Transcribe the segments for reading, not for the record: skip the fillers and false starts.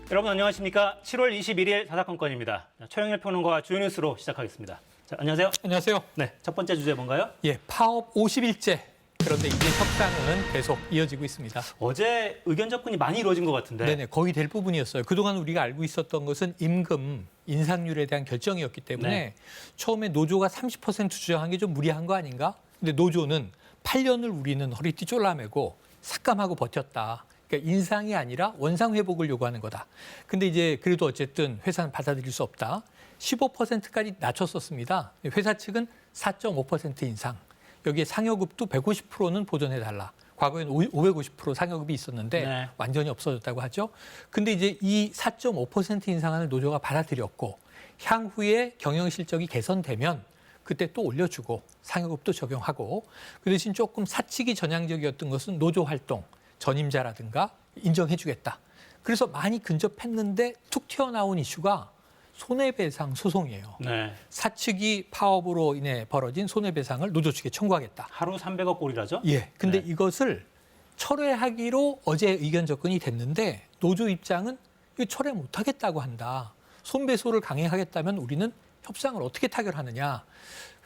여러분 안녕하십니까? 7월 21일 사사건건입니다. 최영일 평론가와 주요 뉴스로 시작하겠습니다. 자, 안녕하세요. 안녕하세요. 네, 첫 번째 주제 뭔가요? 예, 파업 50일째. 그런데 이제 협상은 계속 이어지고 있습니다. 어제 의견 접근이 많이 이루어진 것 같은데. 네네, 거의 될 부분이었어요. 그동안 우리가 알고 있었던 것은 임금 인상률에 대한 결정이었기 때문에 네. 처음에 노조가 30% 주장한 게 좀 무리한 거 아닌가? 근데 노조는 8년을 우리는 허리띠 졸라매고 삭감하고 버텼다. 그러니까 인상이 아니라 원상 회복을 요구하는 거다. 근데 이제 그래도 어쨌든 회사는 받아들일 수 없다. 15%까지 낮췄었습니다. 회사 측은 4.5% 인상. 여기에 상여급도 150%는 보존해달라. 과거에는 550% 상여급이 있었는데 네. 완전히 없어졌다고 하죠. 근데 이제 이 4.5% 인상안을 노조가 받아들였고 향후에 경영 실적이 개선되면 그때 또 올려주고 상여급도 적용하고 그 대신 조금 사측이 전향적이었던 것은 노조 활동, 전임자라든가 인정해주겠다. 그래서 많이 근접했는데 툭 튀어나온 이슈가 손해배상 소송이에요. 네. 사측이 파업으로 인해 벌어진 손해배상을 노조 측에 청구하겠다. 하루 300억 꼴이라죠? 예. 근데 네. 이것을 철회하기로 어제 의견 접근이 됐는데 노조 입장은 이거 철회 못하겠다고 한다. 손배소를 강행하겠다면 우리는 협상을 어떻게 타결하느냐.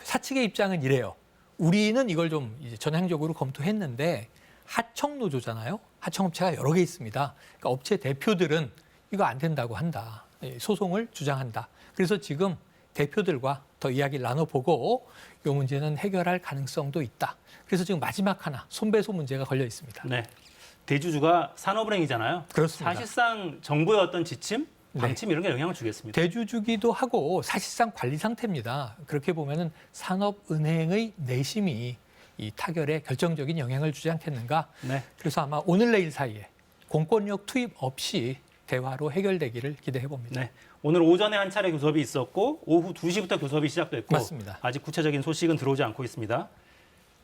사측의 입장은 이래요. 우리는 이걸 좀 이제 전향적으로 검토했는데 하청 노조잖아요. 하청업체가 여러 개 있습니다. 그러니까 업체 대표들은 이거 안 된다고 한다. 소송을 주장한다. 그래서 지금 대표들과 더 이야기를 나눠보고 이 문제는 해결할 가능성도 있다. 그래서 지금 마지막 하나 손배소 문제가 걸려 있습니다. 네. 대주주가 산업은행이잖아요. 그렇습니다. 사실상 정부의 어떤 지침, 네. 방침 이런 게 영향을 주겠습니다. 대주주기도 하고 사실상 관리 상태입니다. 그렇게 보면은 산업은행의 내심이 이 타결에 결정적인 영향을 주지 않겠는가. 네. 그래서 아마 오늘 내일 사이에 공권력 투입 없이 대화로 해결되기를 기대해 봅니다. 네. 오늘 오전에 한 차례 교섭이 있었고 오후 2시부터 교섭이 시작됐고 맞습니다. 아직 구체적인 소식은 들어오지 않고 있습니다.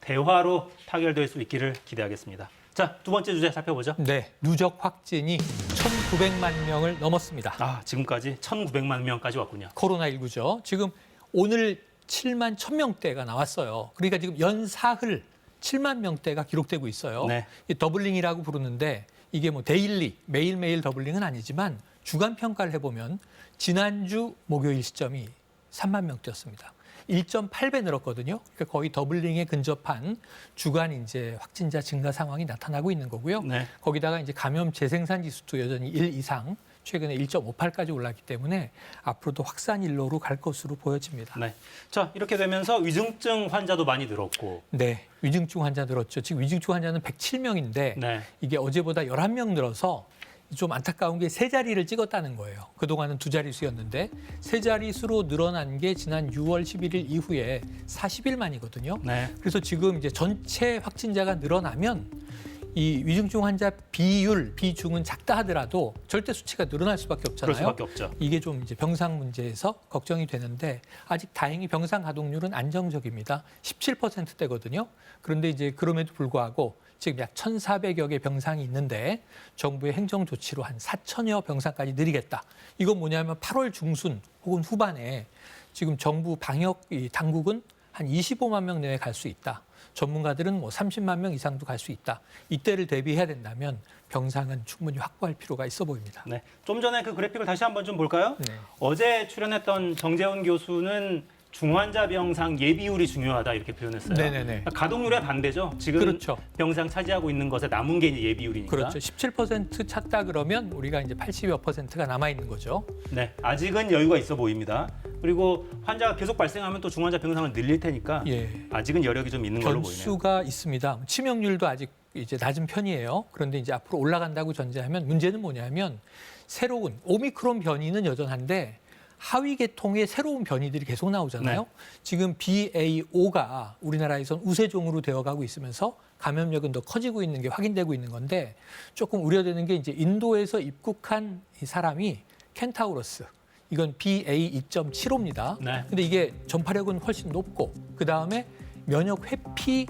대화로 타결될 수 있기를 기대하겠습니다. 자, 두 번째 주제 살펴보죠. 네, 누적 확진이 1,900만 명을 넘었습니다. 아, 지금까지 1,900만 명까지 왔군요. 코로나19죠. 지금 오늘 7만 1,000명대가 나왔어요. 그러니까 지금 연사흘 7만 명대가 기록되고 있어요. 네. 이 더블링이라고 부르는데 이게 뭐 데일리, 매일매일 더블링은 아니지만 주간 평가를 해보면 지난주 목요일 시점이 3만 명대였습니다. 1.8배 늘었거든요. 그러니까 거의 더블링에 근접한 주간 이제 확진자 증가 상황이 나타나고 있는 거고요. 네. 거기다가 이제 감염 재생산 지수도 여전히 1 이상, 최근에 1.58까지 올랐기 때문에 앞으로도 확산 일로로 갈 것으로 보여집니다. 네. 자, 이렇게 되면서 위중증 환자도 많이 늘었고. 네, 위중증 환자 늘었죠. 지금 위중증 환자는 107명인데 네. 이게 어제보다 11명 늘어서 좀 안타까운 게 세 자리를 찍었다는 거예요. 그동안은 두 자릿수였는데 세 자릿수로 늘어난 게 지난 6월 11일 이후에 40일 만이거든요. 네. 그래서 지금 이제 전체 확진자가 늘어나면 이 위중증 환자 비중은 작다 하더라도 절대 수치가 늘어날 수밖에 없잖아요. 그럴 수밖에 없죠. 이게 좀 이제 병상 문제에서 걱정이 되는데 아직 다행히 병상 가동률은 안정적입니다. 17%대거든요. 그런데 이제 그럼에도 불구하고 지금 약 1,400여 개 병상이 있는데 정부의 행정 조치로 한 4,000여 병상까지 늘리겠다. 이건 뭐냐면 8월 중순 혹은 후반에 지금 정부 방역 당국은 한 25만 명 내외 갈 수 있다. 전문가들은 뭐 30만 명 이상도 갈 수 있다. 이때를 대비해야 된다면 병상은 충분히 확보할 필요가 있어 보입니다. 네. 좀 전에 그 그래픽을 다시 한번 좀 볼까요? 네. 어제 출연했던 정재훈 교수는 중환자 병상 예비율이 중요하다 이렇게 표현했어요. 네네네. 그러니까 가동률에 반대죠. 지금 그렇죠. 병상 차지하고 있는 것에 남은 게 이제 예비율이니까. 그렇죠. 17% 찼다 그러면 우리가 이제 80여 %가 남아 있는 거죠. 네, 아직은 여유가 있어 보입니다. 그리고 환자가 계속 발생하면 또 중환자 병상을 늘릴 테니까 예. 아직은 여력이 좀 있는 걸로 보이네요. 변수가 있습니다. 치명률도 아직 이제 낮은 편이에요. 그런데 이제 앞으로 올라간다고 전제하면 문제는 뭐냐면 새로운 오미크론 변이는 여전한데 하위 계통의 새로운 변이들이 계속 나오잖아요. 네. 지금 BA.5가 우리나라에선 우세종으로 되어가고 있으면서 감염력은 더 커지고 있는 게 확인되고 있는 건데 조금 우려되는 게 이제 인도에서 입국한 이 사람이 켄타우로스. 이건 BA.2.75입니다. 네. 근데 이게 전파력은 훨씬 높고 그다음에 면역 회피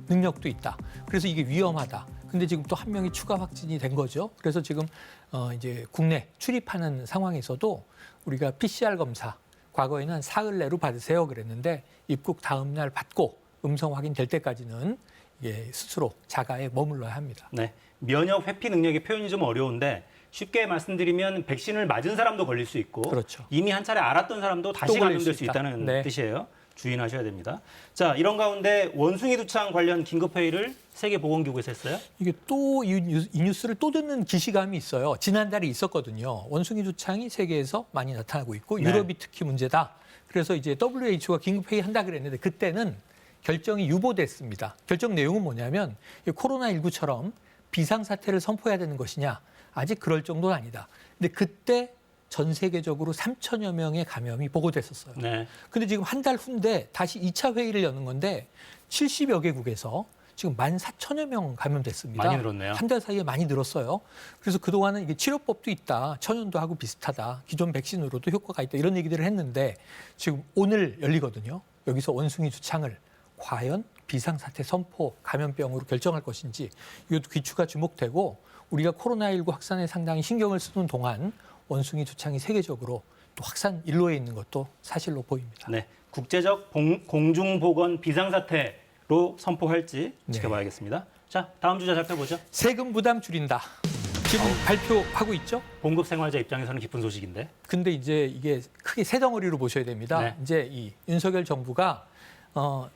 능력도 있다. 그래서 이게 위험하다. 근데 지금 또 한 명이 추가 확진이 된 거죠. 그래서 지금 이제 국내 출입하는 상황에서도 우리가 PCR 검사 과거에는 한 사흘 내로 받으세요 그랬는데 입국 다음 날 받고 음성 확인될 때까지는 이게 스스로 자가에 머물러야 합니다. 네, 면역 회피 능력의 표현이 좀 어려운데 쉽게 말씀드리면 백신을 맞은 사람도 걸릴 수 있고 그렇죠. 이미 한 차례 앓았던 사람도 다시 또 걸릴 감염될 수 수 있다. 있다는 네. 뜻이에요. 주의하셔야 됩니다. 자, 이런 가운데 원숭이 두창 관련 긴급회의를 세계보건기구에서 했어요. 이게 또 이 뉴스를 또 듣는 기시감이 있어요. 지난달에 있었거든요. 원숭이 두창이 세계에서 많이 나타나고 있고 네. 유럽이 특히 문제다. 그래서 이제 WHO가 긴급회의 한다 그랬는데 그때는 결정이 유보됐습니다. 결정 내용은 뭐냐면 코로나19처럼 비상사태를 선포해야 되는 것이냐. 아직 그럴 정도는 아니다. 근데 그때 전 세계적으로 3천여 명의 감염이 보고됐었어요. 네. 근데 지금 한 달 후인데 다시 2차 회의를 여는 건데 70여 개국에서 지금 14,000여 명 감염됐습니다. 많이 늘었네요. 한 달 사이에 많이 늘었어요. 그래서 그동안은 이게 치료법도 있다. 천연도 하고 비슷하다. 기존 백신으로도 효과가 있다. 이런 얘기들을 했는데 지금 오늘 열리거든요. 여기서 원숭이 두창을 과연 비상사태 선포 감염병으로 결정할 것인지 이것도 귀추가 주목되고 우리가 코로나19 확산에 상당히 신경을 쓰는 동안 원숭이 두창이 세계적으로 또 확산 일로에 있는 것도 사실로 보입니다. 네. 국제적 공중보건 비상사태로 선포할지 네. 지켜봐야겠습니다. 자, 다음 주제 살펴보죠. 세금 부담 줄인다. 지금 발표하고 있죠? 봉급 생활자 입장에서는 기쁜 소식인데. 근데 이제 이게 크게 세 덩어리로 보셔야 됩니다. 네. 이제 이 윤석열 정부가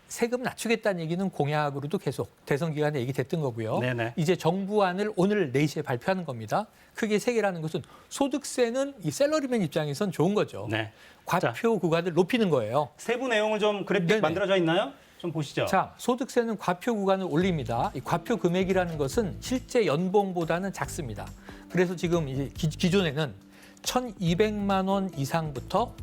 세금 낮추겠다는 얘기는 공약으로도 계속 대선 기간에 얘기됐던 거고요. 네네. 이제 정부안을 오늘 4시에 발표하는 겁니다. 크게 세 개라는 것은 소득세는 이 셀러리맨 입장에선 좋은 거죠. 네. 과표 구간을 높이는 거예요. 세부 내용을 좀 그래픽 네네. 만들어져 있나요? 좀 보시죠. 자, 소득세는 과표 구간을 올립니다. 이 과표 금액이라는 것은 실제 연봉보다는 작습니다. 그래서 지금 이제 기존에는 1,200만 원 이상부터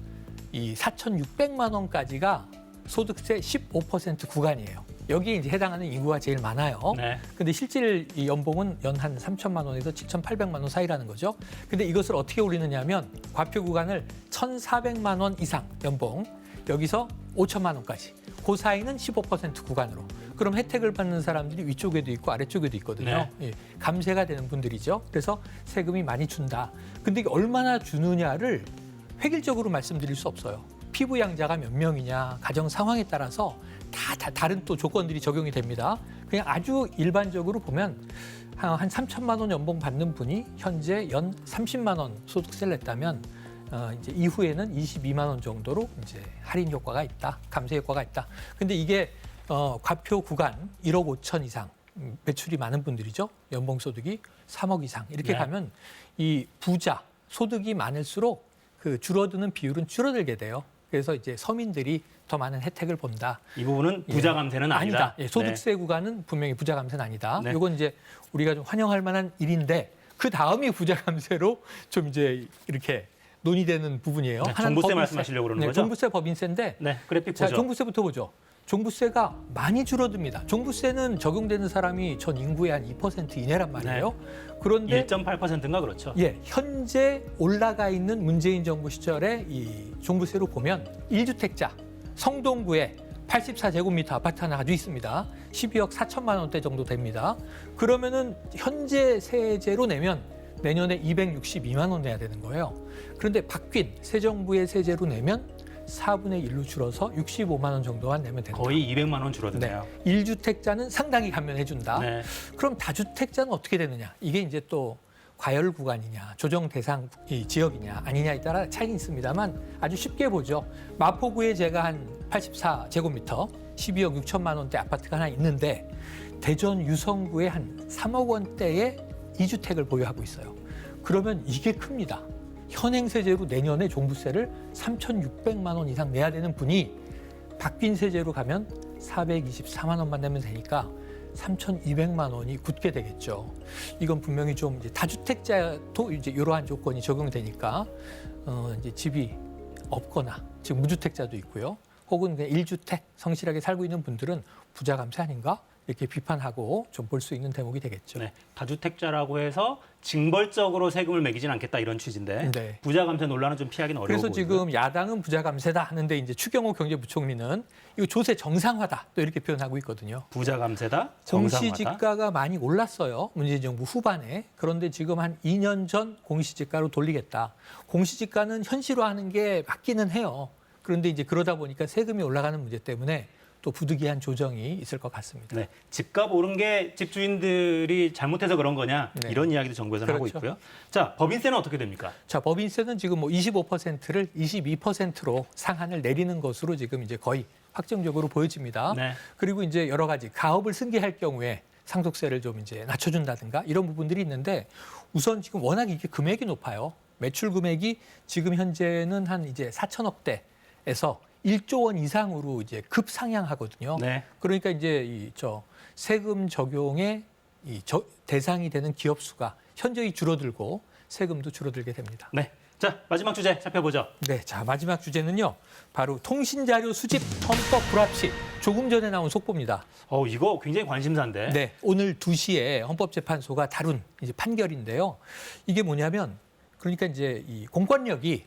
이 4,600만 원까지가 소득세 15% 구간이에요. 여기에 이제 해당하는 인구가 제일 많아요. 네. 근데 실질 이 연봉은 연 한 3천만 원에서 7,800만 원 사이라는 거죠. 근데 이것을 어떻게 올리느냐면 과표 구간을 1,400만 원 이상 연봉, 여기서 5천만 원까지. 그 사이는 15% 구간으로. 그럼 혜택을 받는 사람들이 위쪽에도 있고 아래쪽에도 있거든요. 네. 예, 감세가 되는 분들이죠. 그래서 세금이 많이 준다. 근데 이게 얼마나 주느냐를 획일적으로 말씀드릴 수 없어요. 피부 양자가 몇 명이냐, 가정 상황에 따라서 다 다른 또 조건들이 적용이 됩니다. 그냥 아주 일반적으로 보면 한 3천만 원 연봉 받는 분이 현재 연 30만 원 소득세를 냈다면 이제 이후에는 22만 원 정도로 이제 할인 효과가 있다, 감세 효과가 있다. 근데 이게 과표 구간 1억 5천 이상 매출이 많은 분들이죠. 연봉 소득이 3억 이상 이렇게 네. 가면 이 부자 소득이 많을수록 그 줄어드는 비율은 줄어들게 돼요. 그래서 이제 서민들이 더 많은 혜택을 본다. 이 부분은 부자 감세는 아니다. 예, 소득세 구간은 분명히 부자 감세는 아니다. 네. 이건 이제 우리가 좀 환영할 만한 일인데 그 다음이 부자 감세로 좀 이제 이렇게 논의되는 부분이에요. 네, 하나는 종부세 법인세. 말씀하시려고 그러는 거죠? 종부세 법인세인데 네, 그래픽 자, 보죠. 종부세부터 보죠. 종부세가 많이 줄어듭니다. 종부세는 적용되는 사람이 전 인구의 한 2% 이내란 말이에요. 그런데 1.8%인가 그렇죠. 예, 현재 올라가 있는 문재인 정부 시절에 이 종부세로 보면 1주택자 성동구에 84제곱미터 아파트 하나 가지고 있습니다. 12억 4천만 원대 정도 됩니다. 그러면은 현재 세제로 내면 내년에 262만 원 내야 되는 거예요. 그런데 바뀐 새 정부의 세제로 내면 4분의 1로 줄어서 65만 원 정도만 내면 된다. 거의 200만 원 줄어드네요. 1주택자는 상당히 감면해준다. 네. 그럼 다주택자는 어떻게 되느냐? 이게 이제 또 과열 구간이냐, 조정 대상 지역이냐 아니냐에 따라 차이는 있습니다만 아주 쉽게 보죠. 마포구에 제가 한 84제곱미터 12억 6천만 원대 아파트가 하나 있는데 대전 유성구에 한 3억 원대의 2주택을 보유하고 있어요. 그러면 이게 큽니다. 현행 세제로 내년에 종부세를 3,600만 원 이상 내야 되는 분이 바뀐 세제로 가면 424만 원만 내면 되니까 3,200만 원이 굳게 되겠죠. 이건 분명히 좀 이제 다주택자도 이제 이러한 조건이 적용되니까 이제 집이 없거나 지금 무주택자도 있고요. 혹은 그냥 1주택 성실하게 살고 있는 분들은 부자 감세 아닌가? 이렇게 비판하고 좀 볼 수 있는 대목이 되겠죠. 네, 다주택자라고 해서 징벌적으로 세금을 매기진 않겠다 이런 취지인데 네. 부자 감세 논란은 좀 피하기는 어려워 그래서 보이고요. 지금 야당은 부자 감세다 하는데 이제 추경호 경제부총리는 이거 조세 정상화다 또 이렇게 표현하고 있거든요. 부자 감세다, 정상화다. 공시지가가 많이 올랐어요. 문재인 정부 후반에. 그런데 지금 한 2년 전 공시지가로 돌리겠다. 공시지가는 현실화하는 게 맞기는 해요. 그런데 이제 그러다 보니까 세금이 올라가는 문제 때문에 또 부득이한 조정이 있을 것 같습니다. 네, 집값 오른 게 집주인들이 잘못해서 그런 거냐 네. 이런 이야기도 정부에서는 하고 그렇죠. 있고요. 자, 법인세는 어떻게 됩니까? 자, 법인세는 지금 뭐 25%를 22%로 상한을 내리는 것으로 지금 이제 거의 확정적으로 보여집니다. 네. 그리고 이제 여러 가지 가업을 승계할 경우에 상속세를 좀 이제 낮춰준다든가 이런 부분들이 있는데 우선 지금 워낙 이게 금액이 높아요. 매출 금액이 지금 현재는 한 이제 4천억 대에서 1조 원 이상으로 이제 급상향하거든요. 네. 그러니까 이제 세금 적용의 대상이 되는 기업 수가 현저히 줄어들고 세금도 줄어들게 됩니다. 네. 자, 마지막 주제 살펴보죠. 네, 자 마지막 주제는요. 바로 통신자료 수집 헌법 불합치. 조금 전에 나온 속보입니다. 이거 굉장히 관심사인데. 네, 오늘 2시에 헌법재판소가 다룬 이제 판결인데요. 이게 뭐냐면 그러니까 이제 이 공권력이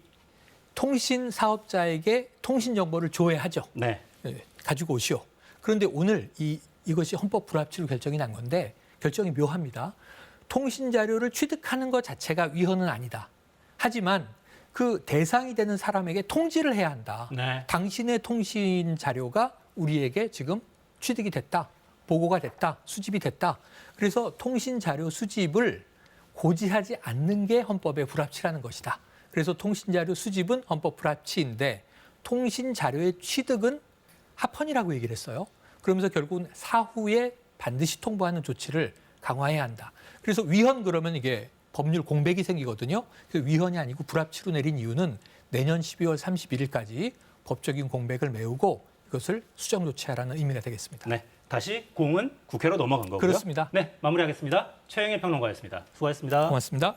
통신 사업자에게 통신 정보를 조회하죠. 네. 가지고 오시오. 그런데 오늘 이것이 헌법 불합치로 결정이 난 건데 결정이 묘합니다. 통신 자료를 취득하는 것 자체가 위헌은 아니다. 하지만 그 대상이 되는 사람에게 통지를 해야 한다. 네. 당신의 통신 자료가 우리에게 지금 취득이 됐다. 보고가 됐다. 수집이 됐다. 그래서 통신 자료 수집을 고지하지 않는 게 헌법의 불합치라는 것이다. 그래서 통신자료 수집은 헌법 불합치인데 통신자료의 취득은 합헌이라고 얘기를 했어요. 그러면서 결국은 사후에 반드시 통보하는 조치를 강화해야 한다. 그래서 위헌 그러면 이게 법률 공백이 생기거든요. 그래서 위헌이 아니고 불합치로 내린 이유는 내년 12월 31일까지 법적인 공백을 메우고 이것을 수정 조치하라는 의미가 되겠습니다. 네. 다시 공은 국회로 넘어간 거고요. 그렇습니다. 네, 마무리하겠습니다. 최영일 평론가였습니다. 수고하셨습니다. 고맙습니다.